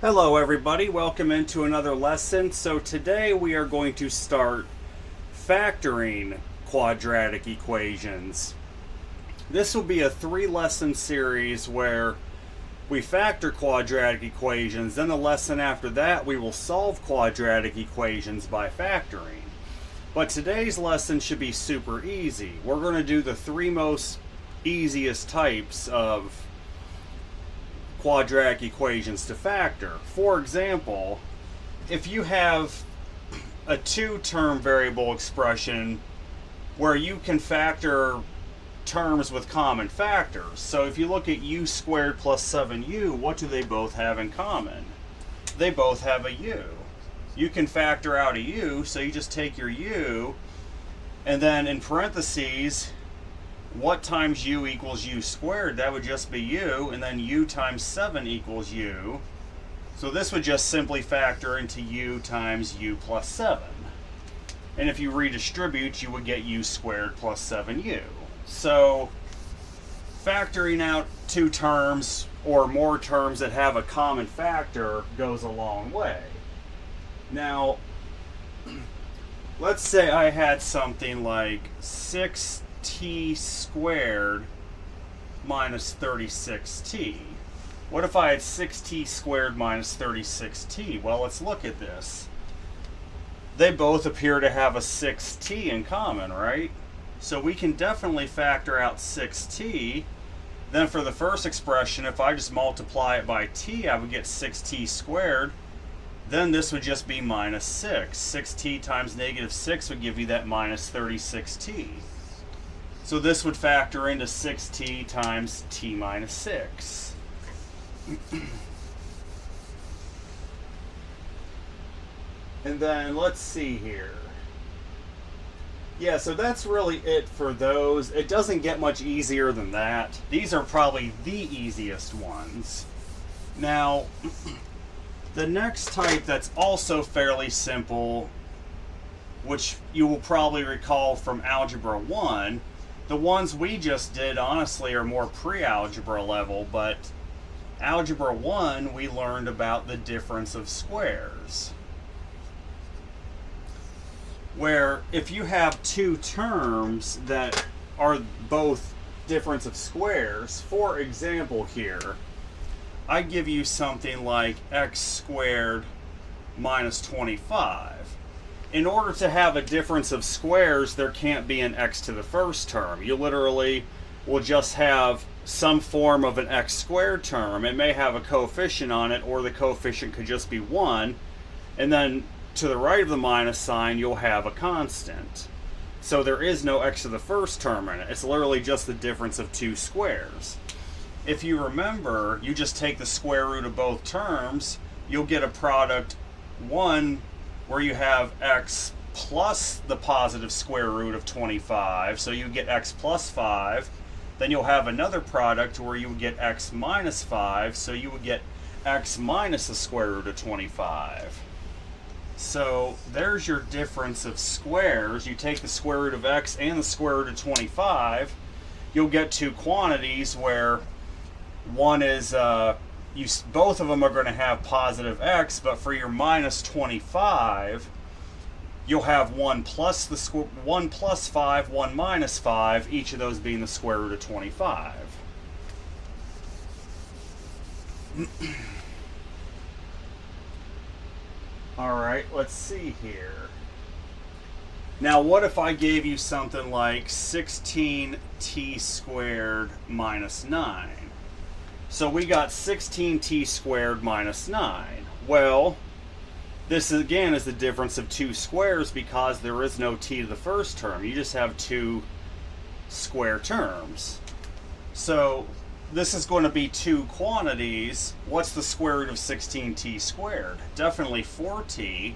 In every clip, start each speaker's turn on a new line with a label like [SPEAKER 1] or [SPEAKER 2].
[SPEAKER 1] Hello everybody, welcome into another lesson. So today we are going to start factoring quadratic equations. This will be a 3-lesson series where we factor quadratic equations, then the lesson after that we will solve quadratic equations by factoring. But today's lesson should be super easy. We're going to do the 3 most easiest types of quadratic equations to factor. For example, if you have a 2-term variable expression where you can factor terms with common factors. So if you look at u squared plus 7u, what do they both have in common? They both have a u. You can factor out a u, so you just take your u, and then in parentheses, what times u equals u squared? That would just be u, and then u times 7 equals u. So this would just simply factor into u times u plus 7. And if you redistribute, you would get u squared plus 7u. So factoring out 2 terms or more terms that have a common factor goes a long way. Now, let's say I had something like 6t squared minus 36t. What if I had 6t squared minus 36t? Well, let's look at this. They both appear to have a 6t in common, right? So we can definitely factor out 6t. Then for the first expression, if I just multiply it by t, I would get 6t squared. Then this would just be minus 6. 6t times negative 6 would give you that minus 36t. So this would factor into 6t times t minus 6. And then let's see here. Yeah, so that's really it for those. It doesn't get much easier than that. These are probably the easiest ones. Now, the next type that's also fairly simple, which you will probably recall from Algebra 1, the ones we just did, honestly, are more pre-algebra level, but Algebra 1, we learned about the difference of squares. Where if you have 2 terms that are both difference of squares, for example here, I give you something like x squared minus 25. In order to have a difference of squares, there can't be an x to the first term. You literally will just have some form of an x squared term. It may have a coefficient on it, or the coefficient could just be 1. And then to the right of the minus sign, you'll have a constant. So there is no x to the first term in it. It's literally just the difference of 2 squares. If you remember, you just take the square root of both terms, you'll get a product 1 where you have x plus the positive square root of 25, so you get x plus 5. Then you'll have another product where you would get x minus 5, so you would get x minus the square root of 25. So there's your difference of squares. You take the square root of x and the square root of 25, you'll get 2 quantities where one is both of them are going to have positive x, but for your minus 25, you'll have 1 plus 5, 1 minus 5, each of those being the square root of 25. Alright, let's see here. Now what if I gave you something like 16t squared minus 9? So we got 16t squared minus 9. Well, this again is the difference of 2 squares because there is no t to the first term. You just have 2 square terms. So this is going to be 2 quantities. What's the square root of 16t squared? Definitely 4t.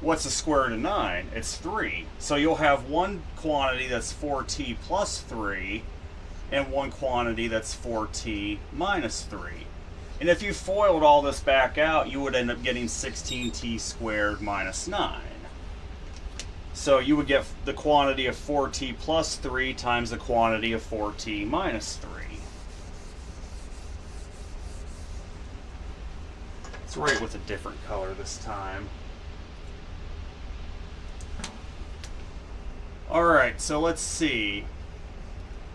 [SPEAKER 1] What's the square root of 9? It's 3. So you'll have one quantity that's 4t plus 3, and one quantity that's 4t minus 3. And if you FOILed all this back out, you would end up getting 16t squared minus 9. So you would get the quantity of 4t plus 3 times the quantity of 4t minus 3. Let's write with a different color this time. Alright, so let's see.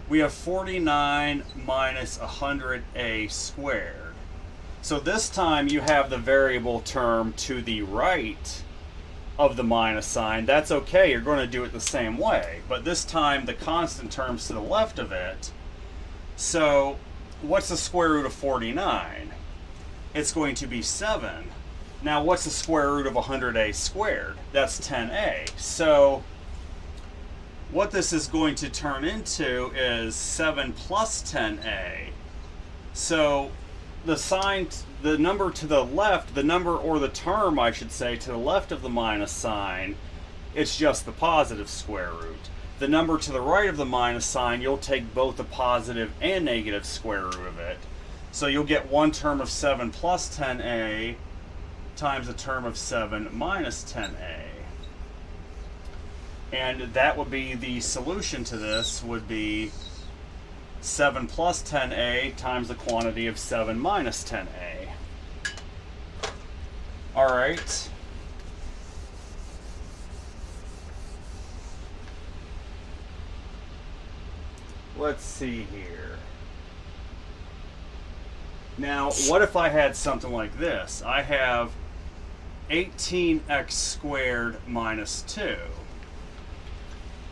[SPEAKER 1] We have 49 minus 100a squared. So this time you have the variable term to the right of the minus sign. That's okay, you're going to do it the same way. But this time the constant term's to the left of it. So what's the square root of 49? It's going to be 7. Now what's the square root of 100a squared? That's 10a. So what this is going to turn into is 7 plus 10a. So the sign, the number to the left, the number or the term, I should say, to the left of the minus sign, it's just the positive square root. The number to the right of the minus sign, you'll take both the positive and negative square root of it. So you'll get one term of 7 plus 10a times a term of 7 minus 10a. And that would be the solution to this would be 7 plus 10a times the quantity of 7 minus 10a. All right. Let's see here. Now, what if I had something like this? I have 18x squared minus 2.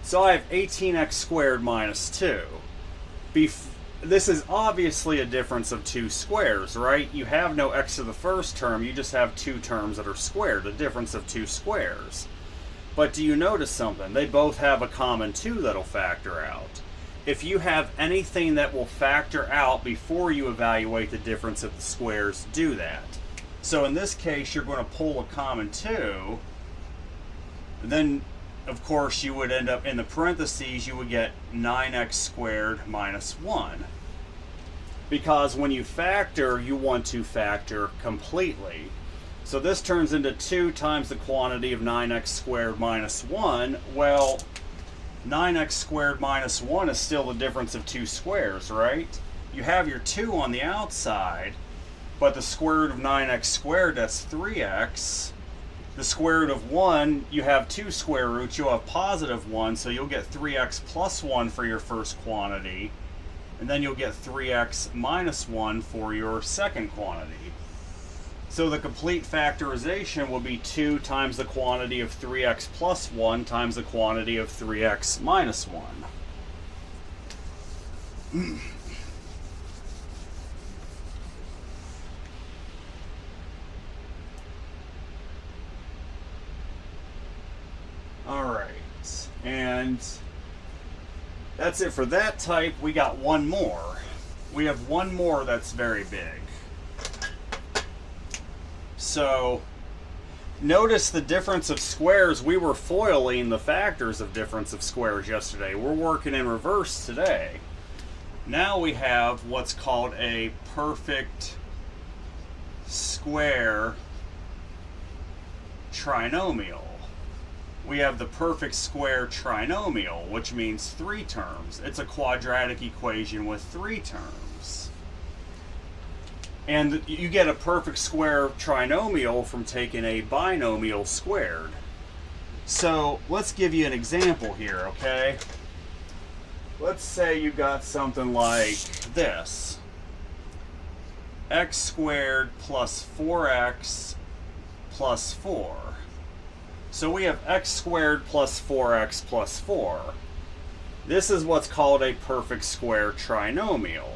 [SPEAKER 1] So I have 18x squared minus 2. This is obviously a difference of two squares, right? You have no x to the first term, you just have two terms that are squared, a difference of two squares. But do you notice something? They both have a common 2 that'll factor out. If you have anything that will factor out before you evaluate the difference of the squares, do that. So in this case, you're going to pull a common 2, then of course you would end up in the parentheses, you would get 9x squared minus 1. Because when you factor, you want to factor completely. So this turns into 2 times the quantity of 9x squared minus 1. Well, 9x squared minus 1 is still the difference of two squares, right? You have your 2 on the outside, but the square root of 9x squared, that's 3x. The square root of 1, you have two square roots, you'll have positive 1, so you'll get 3x plus 1 for your first quantity, and then you'll get 3x minus 1 for your second quantity. So the complete factorization will be 2 times the quantity of 3x plus 1 times the quantity of 3x minus 1. Alright, and that's it for that type. We got one more. We have one more that's very big. So notice the difference of squares. We were foiling the factors of difference of squares yesterday. We're working in reverse today. Now we have what's called a perfect square trinomial. We have the perfect square trinomial, which means 3 terms. It's a quadratic equation with 3 terms. And you get a perfect square trinomial from taking a binomial squared. So let's give you an example here, okay? Let's say you got something like this. X squared plus 4x plus 4. So we have x squared plus 4x plus 4. This is what's called a perfect square trinomial.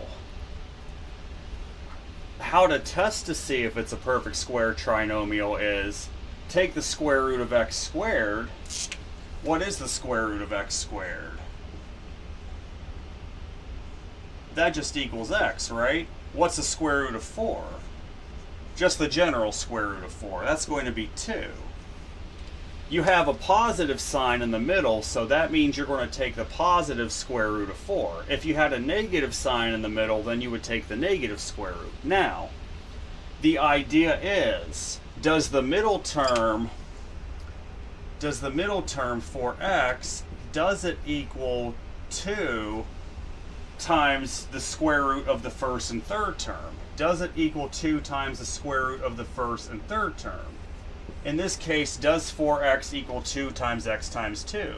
[SPEAKER 1] How to test to see if it's a perfect square trinomial is take the square root of x squared. What is the square root of x squared? That just equals x, right? What's the square root of 4? Just the general square root of 4. That's going to be 2. You have a positive sign in the middle, so that means you're going to take the positive square root of 4. If you had a negative sign in the middle, then you would take the negative square root. Now, the idea is, does the middle term for x, does it equal 2 times the square root of the first and third term? does it equal 2 times the square root of the first and third term? In this case, does 4x equal 2 times x times 2?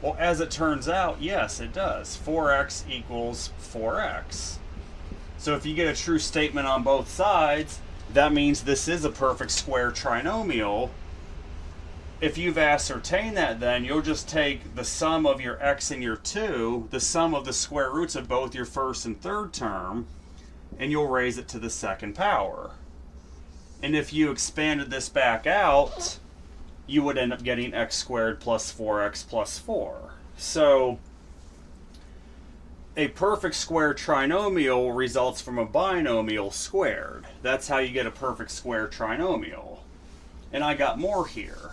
[SPEAKER 1] Well, as it turns out, yes, it does. 4x equals 4x. So if you get a true statement on both sides, that means this is a perfect square trinomial. If you've ascertained that, then you'll just take the sum of your x and your 2, the sum of the square roots of both your first and third term, and you'll raise it to the second power. And if you expanded this back out, you would end up getting x squared plus 4x plus 4. So a perfect square trinomial results from a binomial squared. That's how you get a perfect square trinomial. And I got more here.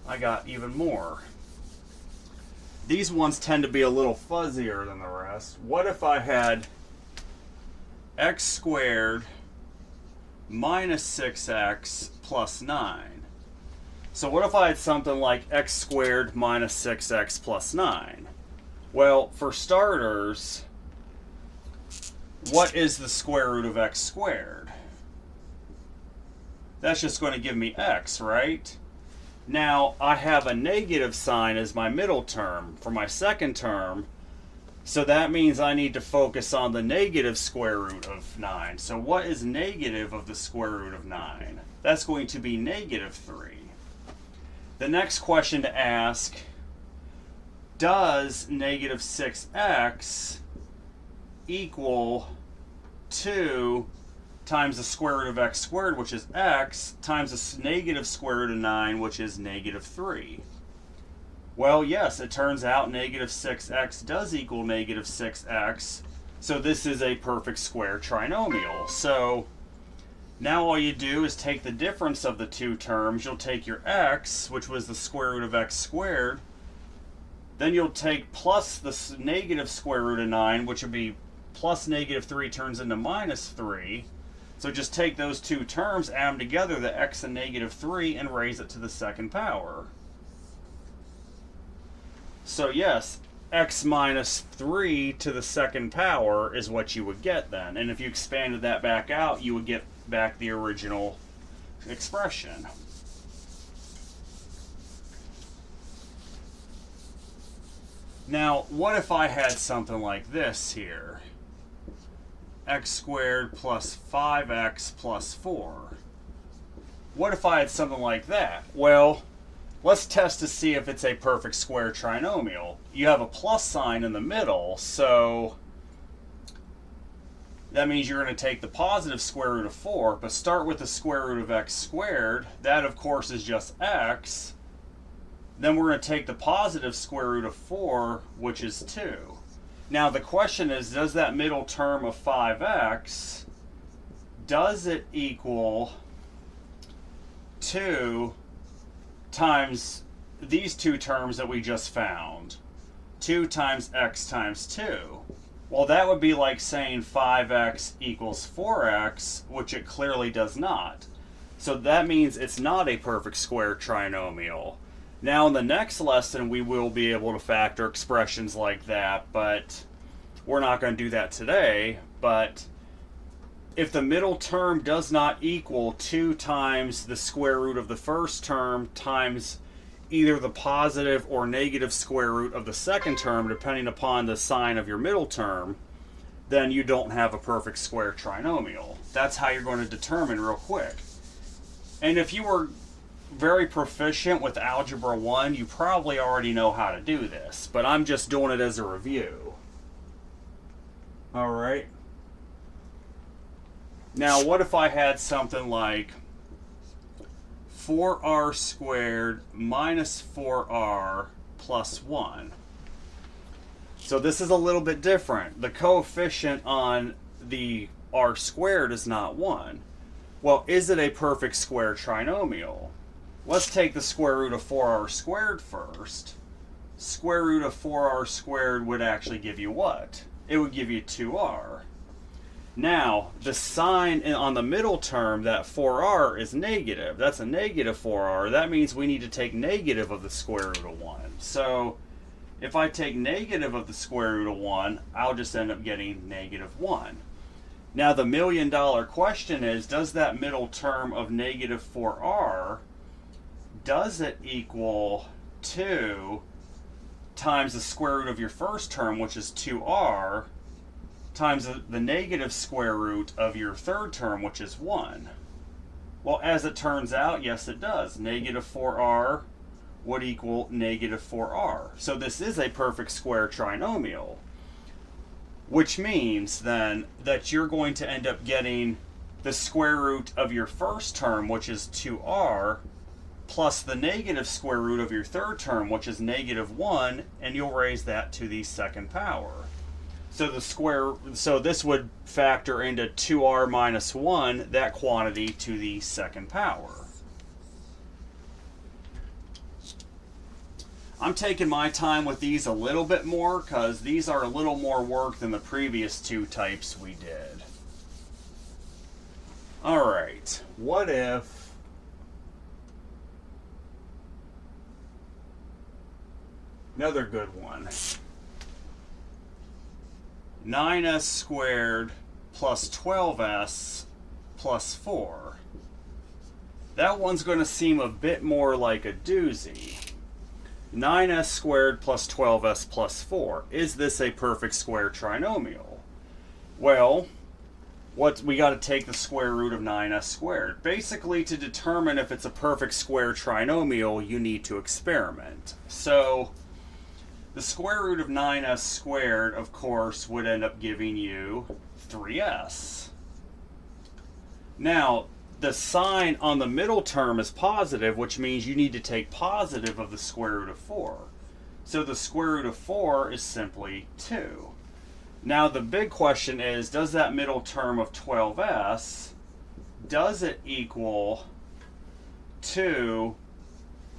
[SPEAKER 1] I got even more. These ones tend to be a little fuzzier than the rest. What if I had x squared minus 6x plus 9? So what if I had something like x squared minus 6x plus 9? Well, for starters, what is the square root of x squared? That's just going to give me x, right? Now, I have a negative sign as my middle term for my second term, so that means I need to focus on the negative square root of 9. So what is negative of the square root of 9? That's going to be negative 3. The next question to ask, does negative 6x equal 2 times the square root of x squared, which is x, times the negative square root of 9, which is negative 3? Well, yes, it turns out negative 6x does equal negative 6x, so this is a perfect square trinomial. So now all you do is take the difference of the two terms. You'll take your x, which was the square root of x squared, then you'll take plus the negative square root of 9, which would be plus negative 3 turns into minus 3. So just take those two terms, add them together, the x and negative 3, and raise it to the second power. So yes, x minus 3 to the second power is what you would get then. And if you expanded that back out, you would get back the original expression. Now, what if I had something like this here? X squared plus 5x plus 4. What if I had something like that? Well, let's test to see if it's a perfect square trinomial. You have a plus sign in the middle, so that means you're going to take the positive square root of 4, but start with the square root of x squared. That, of course, is just x. Then we're going to take the positive square root of 4, which is 2. Now the question is, does that middle term of 5x, does it equal 2 times these two terms that we just found? 2 times x times 2. Well, that would be like saying 5x equals 4x, which it clearly does not. So that means it's not a perfect square trinomial. Now in the next lesson we will be able to factor expressions like that, but we're not going to do that today. But if the middle term does not equal 2 times the square root of the first term times either the positive or negative square root of the second term, depending upon the sign of your middle term, then you don't have a perfect square trinomial. That's how you're going to determine real quick. And if you were very proficient with Algebra 1, you probably already know how to do this, but I'm just doing it as a review. Alright. Now, what if I had something like 4r squared minus 4r plus 1? So this is a little bit different. The coefficient on the r squared is not 1. Well, is it a perfect square trinomial? Let's take the square root of 4r squared first. Square root of 4r squared would actually give you what? It would give you 2r. Now, the sign on the middle term, that 4r, is negative. That's a negative 4r. That means we need to take negative of the square root of 1. So, if I take negative of the square root of 1, I'll just end up getting negative 1. Now the $1,000,000 question is, does that middle term of negative 4r, does it equal 2 times the square root of your first term, which is 2r, times the negative square root of your third term, which is 1? Well, as it turns out, yes it does. Negative 4r would equal negative 4r. So this is a perfect square trinomial, which means then that you're going to end up getting the square root of your first term, which is 2r, plus the negative square root of your third term, which is negative 1, and you'll raise that to the second power. So this would factor into 2r minus 1, that quantity, to the second power. I'm taking my time with these a little bit more because these are a little more work than the previous two types we did. All right, what if another good one. 9s squared plus 12s plus 4. That one's going to seem a bit more like a doozy. 9s squared plus 12s plus 4. Is this a perfect square trinomial? Well, we got to take the square root of 9s squared. Basically, to determine if it's a perfect square trinomial, you need to experiment. So the square root of 9s squared, of course, would end up giving you 3s. Now, the sign on the middle term is positive, which means you need to take positive of the square root of 4. So the square root of 4 is simply 2. Now the big question is, does that middle term of 12s, does it equal 2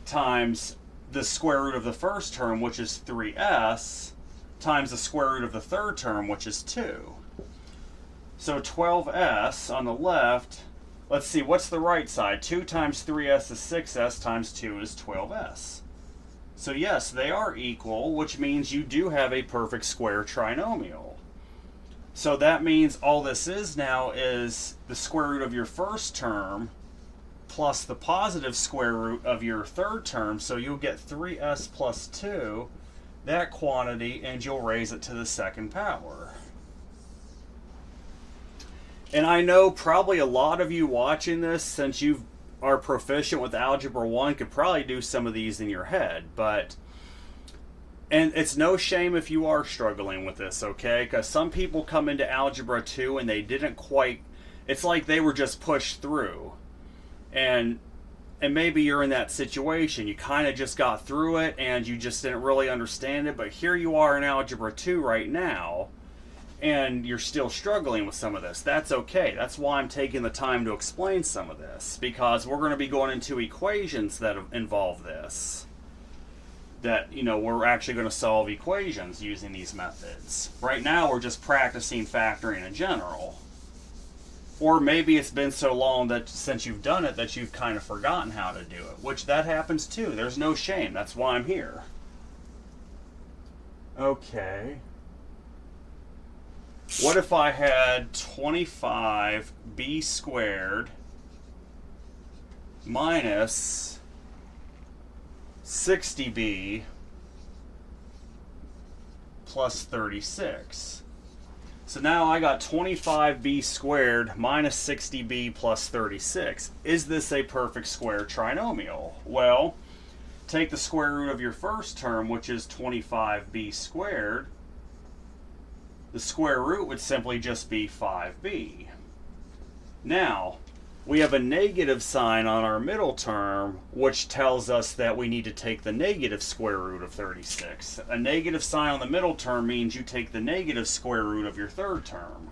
[SPEAKER 1] times the square root of the first term, which is 3s, times the square root of the third term, which is 2? So 12s on the left, let's see, what's the right side? 2 times 3s is 6s, times 2 is 12s. So yes, they are equal, which means you do have a perfect square trinomial. So that means all this is now is the square root of your first term plus the positive square root of your third term, so you'll get 3s plus 2, that quantity, and you'll raise it to the second power. And I know probably a lot of you watching this, since you are proficient with Algebra 1, could probably do some of these in your head, and it's no shame if you are struggling with this, okay? Because some people come into Algebra 2 and they didn't quite, it's like they were just pushed through. And maybe you're in that situation. You kind of just got through it and you just didn't really understand it, but here you are in Algebra 2 right now, and you're still struggling with some of this. That's okay. That's why I'm taking the time to explain some of this, because we're going to be going into equations that involve this. That, we're actually going to solve equations using these methods. Right now, we're just practicing factoring in general. Or maybe it's been so long that since you've done it that you've kind of forgotten how to do it, which that happens too. There's no shame. That's why I'm here. Okay. What if I had 25b squared minus 60b plus 36? So now I got 25b squared minus 60b plus 36. Is this a perfect square trinomial? Well, take the square root of your first term, which is 25b squared. The square root would simply just be 5b. Now, we have a negative sign on our middle term, which tells us that we need to take the negative square root of 36. A negative sign on the middle term means you take the negative square root of your third term.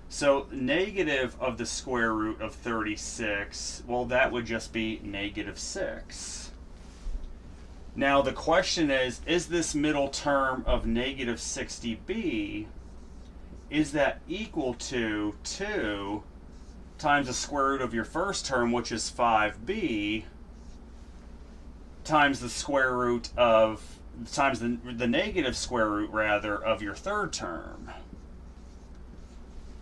[SPEAKER 1] So negative of the square root of 36, well, that would just be negative 6. Now the question is this middle term of negative 60b, is that equal to 2 times the square root of your first term, which is 5b, times the square root of, times the negative square root, rather, of your third term?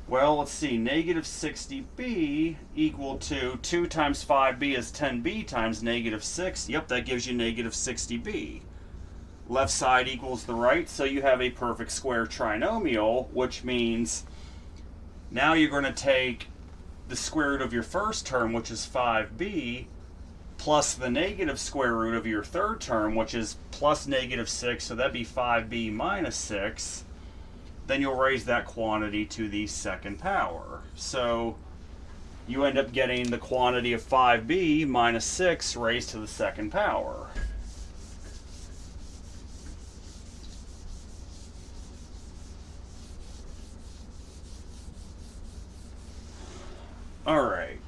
[SPEAKER 1] Well, let's see. Negative 60b equal to 2 times 5b is 10b times negative 6. Yep, that gives you negative 60b. Left side equals the right, so you have a perfect square trinomial, which means now you're going to take the square root of your first term, which is 5b, plus the negative square root of your third term, which is plus negative 6, so that'd be 5b minus 6. Then you'll raise that quantity to the second power. So you end up getting the quantity of 5b minus 6 raised to the second power. All right.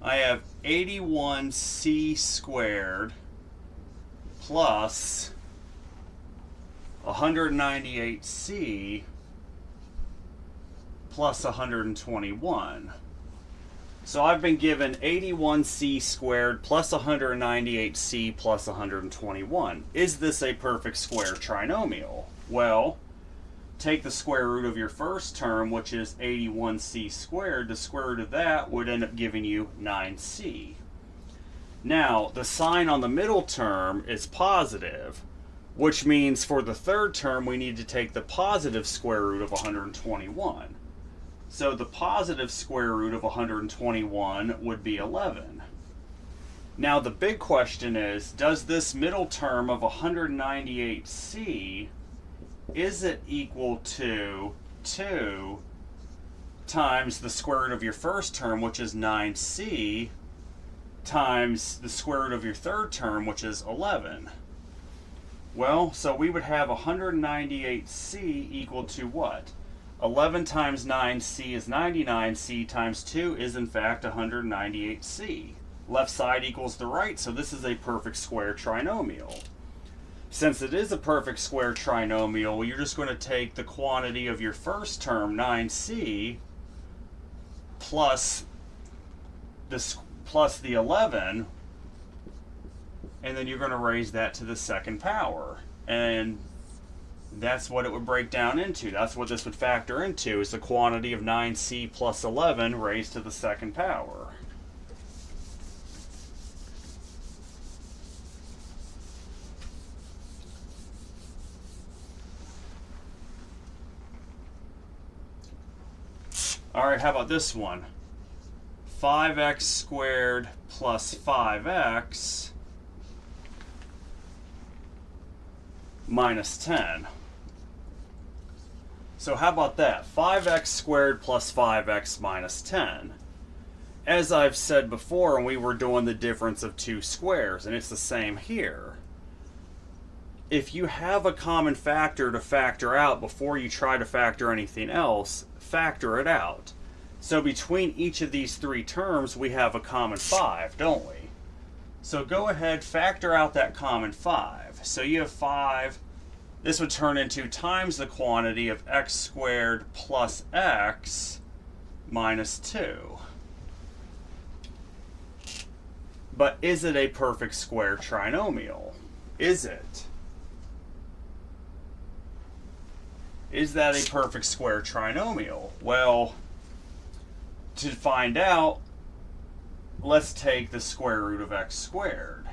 [SPEAKER 1] I have 81c squared plus 198c plus 121. So I've been given 81c squared plus 198c plus 121. Is this a perfect square trinomial? Well, take the square root of your first term, which is 81c squared. The square root of that would end up giving you 9c. Now, the sign on the middle term is positive, which means for the third term we need to take the positive square root of 121. So the positive square root of 121 would be 11. Now the big question is, does this middle term of 198c, is it equal to 2 times the square root of your first term, which is 9c, times the square root of your third term, which is 11? Well, so we would have 198c equal to what? 11 times 9c is 99c times 2 is in fact 198c. Left side equals the right, so this is a perfect square trinomial. Since it is a perfect square trinomial, you're just going to take the quantity of your first term, 9c, plus the 11, and then you're going to raise that to the second power. And that's what it would break down into. That's what this would factor into, is the quantity of 9c plus 11 raised to the second power. All right, how about this one? 5x squared plus 5x minus 10. So how about that? 5x squared plus 5x minus 10. As I've said before, and we were doing the difference of two squares, and it's the same here. If you have a common factor to factor out before you try to factor anything else, factor it out. So between each of these three terms, we have a common 5, don't we? So go ahead, factor out that common 5. So you have 5. This would turn into times the quantity of x squared plus x minus 2. But is it a perfect square trinomial? Is it? Is that a perfect square trinomial? Well, to find out, let's take the square root of x squared.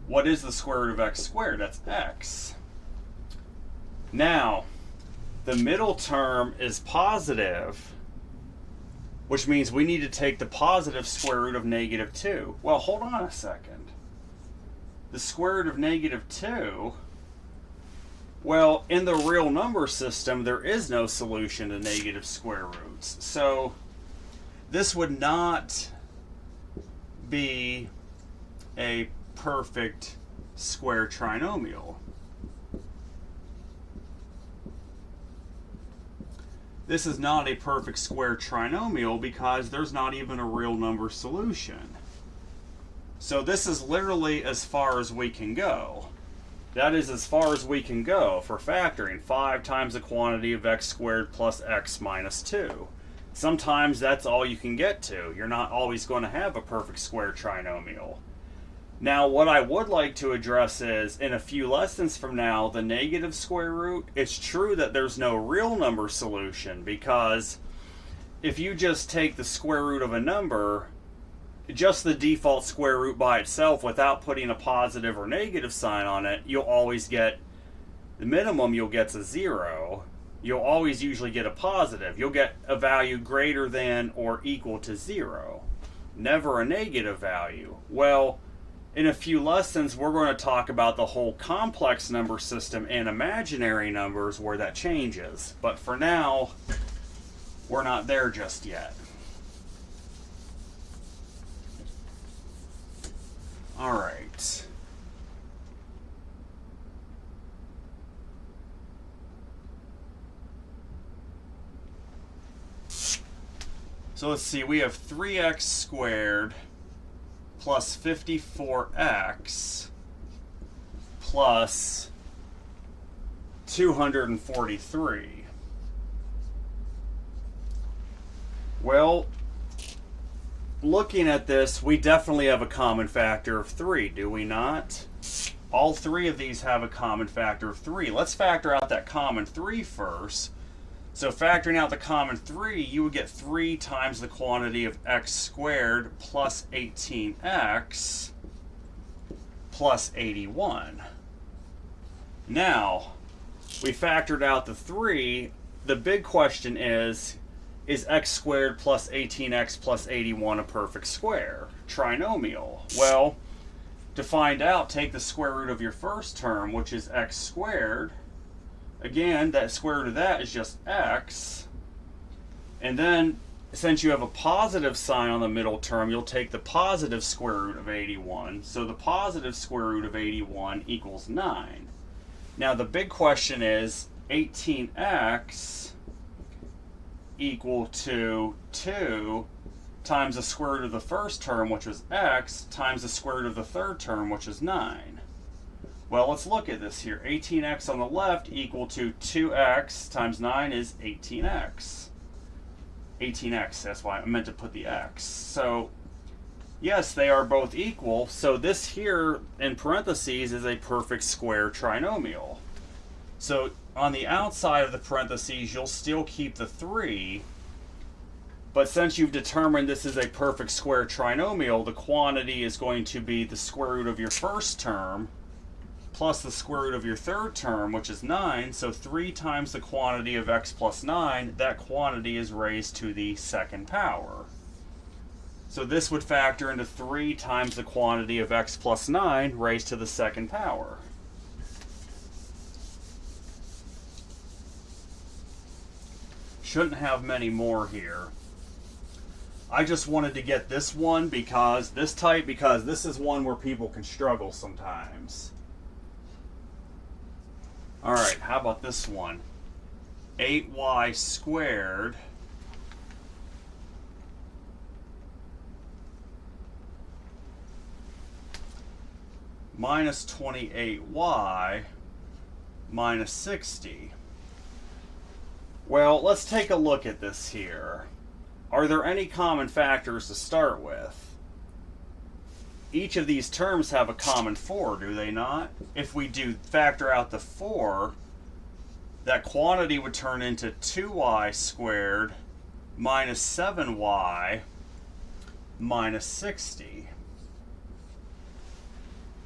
[SPEAKER 1] What is the square root of x squared? That's x. Now, the middle term is positive, which means we need to take the positive square root of negative 2. Well, hold on a second. The square root of negative 2, well, in the real number system, there is no solution to negative square roots. So this would not be a perfect square trinomial. This is not a perfect square trinomial because there's not even a real number solution. So this is literally as far as we can go. That is as far as we can go for factoring. 5 times the quantity of x squared plus x minus 2. Sometimes that's all you can get to. You're not always going to have a perfect square trinomial. Now, what I would like to address is, in a few lessons from now, the negative square root. It's true that there's no real number solution, because if you just take the square root of a number, just the default square root by itself without putting a positive or negative sign on it, you'll always get, the minimum you'll get's a 0. You'll always usually get a positive. You'll get a value greater than or equal to 0. Never a negative value. Well, in a few lessons, we're going to talk about the whole complex number system and imaginary numbers where that changes. But for now, we're not there just yet. All right. So let's see, we have 3x squared plus 54x plus 243. Well, looking at this, we definitely have a common factor of 3, do we not? All three of these have a common factor of 3. Let's factor out that common 3 first. So factoring out the common 3, you would get 3 times the quantity of x squared plus 18x plus 81. Now, we factored out the 3. The big question is x squared plus 18x plus 81 a perfect square? Trinomial. Well, to find out, take the square root of your first term, which is x squared. Again, that square root of that is just x. And then, since you have a positive sign on the middle term, you'll take the positive square root of 81. So the positive square root of 81 equals 9. Now the big question is, 18x equal to 2 times the square root of the first term, which was x, times the square root of the third term, which is 9. Well, let's look at this here. 18x on the left equal to 2x times 9 is 18x. 18x, that's why I meant to put the x. So, yes, they are both equal. So this here, in parentheses, is a perfect square trinomial. So on the outside of the parentheses, you'll still keep the 3. But since you've determined this is a perfect square trinomial, the quantity is going to be the square root of your first term plus the square root of your third term, which is 9. So 3 times the quantity of x plus 9, that quantity is raised to the second power. So this would factor into 3 times the quantity of x plus 9 raised to the second power. Shouldn't have many more here. I just wanted to get this one because this is one where people can struggle sometimes. All right, how about this one? 8y squared minus 28y minus 60. Well, let's take a look at this here. Are there any common factors to start with? Each of these terms have a common 4, do they not? If we do factor out the 4, that quantity would turn into 2y squared minus 7y minus 60.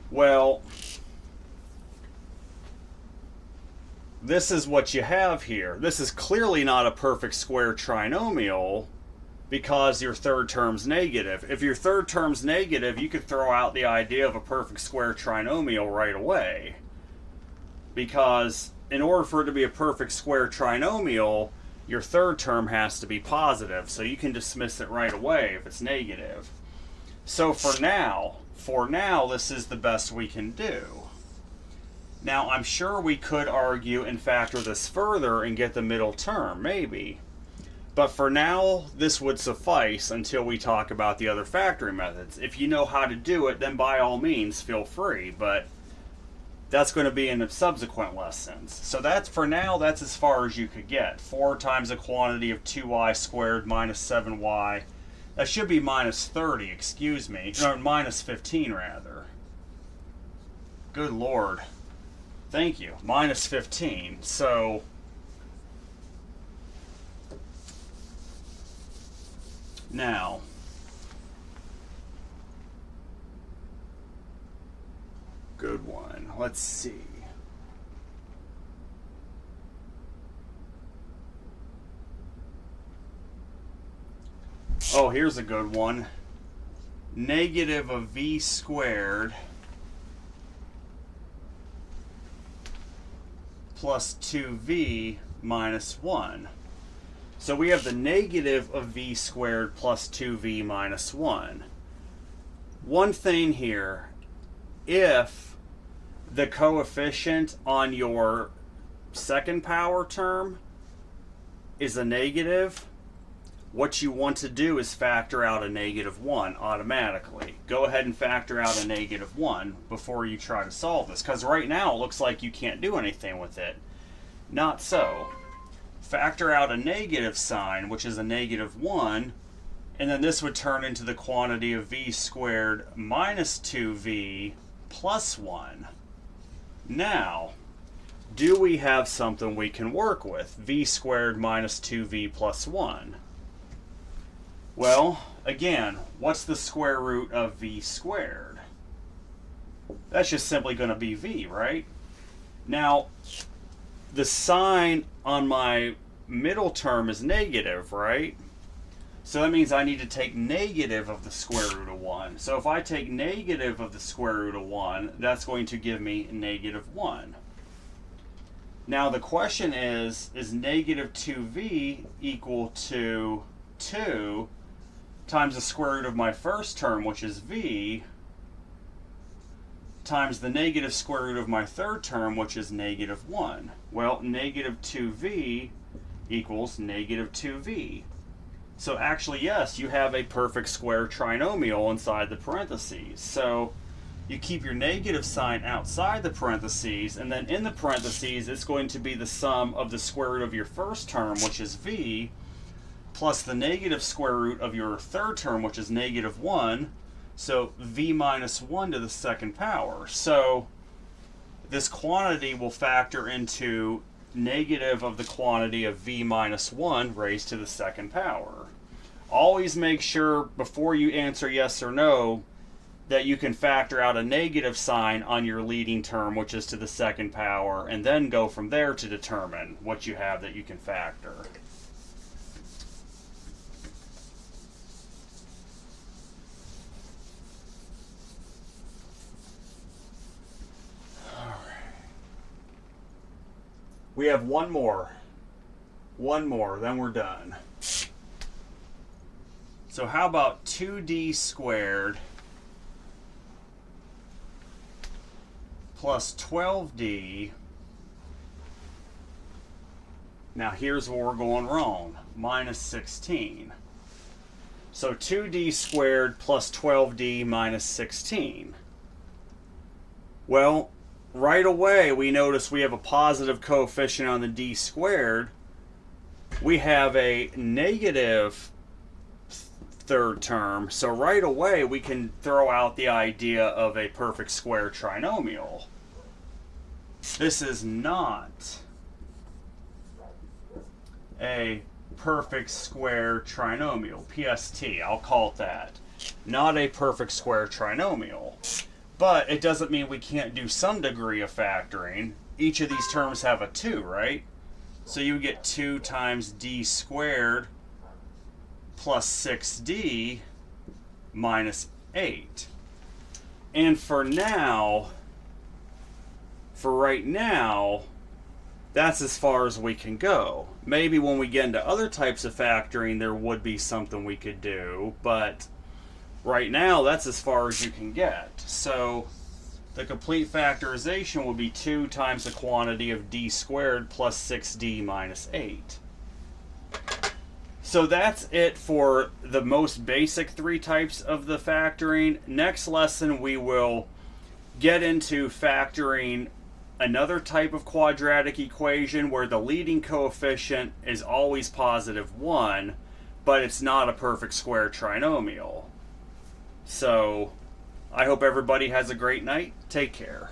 [SPEAKER 1] Well, this is what you have here. This is clearly not a perfect square trinomial because your third term's negative. If your third term's negative, you could throw out the idea of a perfect square trinomial right away. Because in order for it to be a perfect square trinomial, your third term has to be positive. So you can dismiss it right away if it's negative. So for now, this is the best we can do. Now, I'm sure we could argue and factor this further and get the middle term, maybe. But for now, this would suffice until we talk about the other factoring methods. If you know how to do it, then by all means, feel free. But That's going to be in the subsequent lessons. So that's, for now, that's as far as you could get. 4 times a quantity of 2y squared minus 7y. That should be minus 30, excuse me. Or minus 15, rather. Good Lord. Thank you. Minus 15. So now, good one. Let's see. Oh, here's a good one. Negative of v squared plus 2v minus 1. So we have the negative of v squared plus 2v minus 1. One thing here, if the coefficient on your second power term is a negative, what you want to do is factor out a negative 1 automatically. Go ahead and factor out a negative 1 before you try to solve this, because right now it looks like you can't do anything with it. Not so. Factor out a negative sign, which is a negative 1, and then this would turn into the quantity of v squared minus 2v plus 1. Now, do we have something we can work with? V squared minus 2v plus 1. Well, again, what's the square root of v squared? That's just simply going to be v, right? Now, the sign on my middle term is negative, right? So that means I need to take negative of the square root of 1. So if I take negative of the square root of 1, that's going to give me negative 1. Now the question is negative 2v equal to 2 times the square root of my first term, which is v, times the negative square root of my third term, which is negative 1. Well, negative 2v equals negative 2v. So actually, yes, you have a perfect square trinomial inside the parentheses. So you keep your negative sign outside the parentheses, and then in the parentheses, it's going to be the sum of the square root of your first term, which is v, plus the negative square root of your third term, which is negative 1. So v minus 1 to the second power. So this quantity will factor into negative of the quantity of v minus 1 raised to the second power. Always make sure before you answer yes or no that you can factor out a negative sign on your leading term, which is to the second power, and then go from there to determine what you have that you can factor. We have one more, then we're done. So how about 2d squared plus 12d. Now here's where we're going wrong, minus 16. So 2d squared plus 12d minus 16. Well, right away we notice we have a positive coefficient on the d squared. We have a negative third term, so right away we can throw out the idea of a perfect square trinomial. This is not a perfect square trinomial, PST, I'll call it that. Not a perfect square trinomial. But it doesn't mean we can't do some degree of factoring. Each of these terms have a 2, right? So you get 2 times d squared plus 6d minus 8. And for right now, that's as far as we can go. Maybe when we get into other types of factoring, there would be something we could do, but right now, that's as far as you can get. So the complete factorization will be 2 times the quantity of d squared plus 6d minus 8. So that's it for the most basic 3 types of the factoring. Next lesson, we will get into factoring another type of quadratic equation where the leading coefficient is always positive 1, but it's not a perfect square trinomial. So, I hope everybody has a great night. Take care.